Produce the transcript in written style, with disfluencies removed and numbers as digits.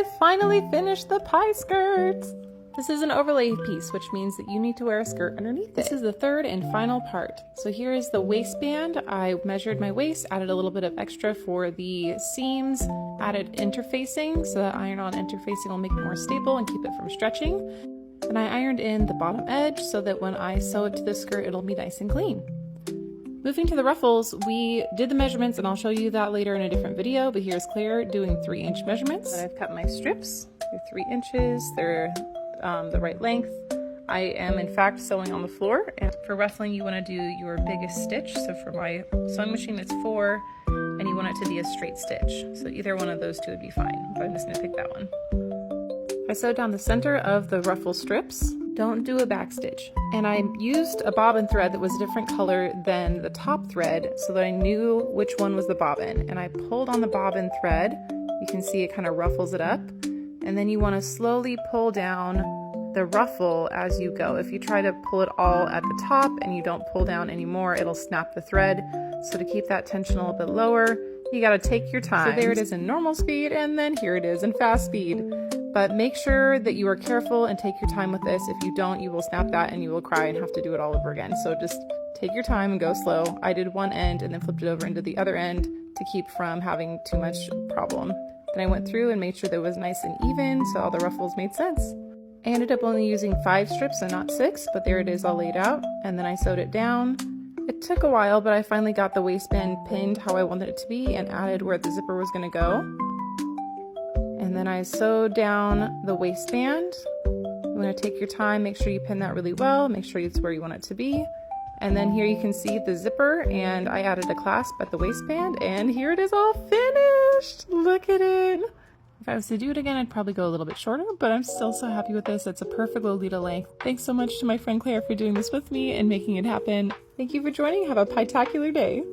I finally finished the pie skirt! This is an overlay piece, which means that you need to wear a skirt underneath it. This is the third and final part. So here is the waistband. I measured my waist, added a little bit of extra for the seams, added interfacing, so that iron-on interfacing will make it more stable and keep it from stretching. And I ironed in the bottom edge so that when I sew it to the skirt, it'll be nice and clean. Moving to the ruffles, we did the measurements, and I'll show you that later in a different video, but here's Claire doing 3-inch measurements. I've cut my strips. They're 3 inches. They're the right length. I am in fact sewing on the floor, and for ruffling you want to do your biggest stitch. So for my sewing machine it's 4, and you want it to be a straight stitch. So either one of those two would be fine, but I'm just going to pick that one. I sewed down the center of the ruffle strips. Don't do a back stitch. And I used a bobbin thread that was a different color than the top thread so that I knew which one was the bobbin. And I pulled on the bobbin thread. You can see it kind of ruffles it up. And then you want to slowly pull down the ruffle as you go. If you try to pull it all at the top and you don't pull down anymore, it'll snap the thread. So to keep that tension a little bit lower, you got to take your time. So there it is in normal speed, and then here it is in fast speed. But make sure that you are careful and take your time with this. If you don't, you will snap that and you will cry and have to do it all over again. So just take your time and go slow. I did one end and then flipped it over into the other end to keep from having too much problem. Then I went through and made sure that it was nice and even so all the ruffles made sense. I ended up only using 5 strips and not 6, but there it is all laid out. And then I sewed it down. It took a while, but I finally got the waistband pinned how I wanted it to be and added where the zipper was going to go. And then I sewed down the waistband. You want to take your time, make sure you pin that really well, make sure it's where you want it to be. And then here you can see the zipper, and I added a clasp at the waistband, and here it is all finished! Look at it! If I was to do it again, I'd probably go a little bit shorter, but I'm still so happy with this. It's a perfect Lolita length. Thanks so much to my friend Claire for doing this with me and making it happen. Thank you for joining. Have a pie-tacular day.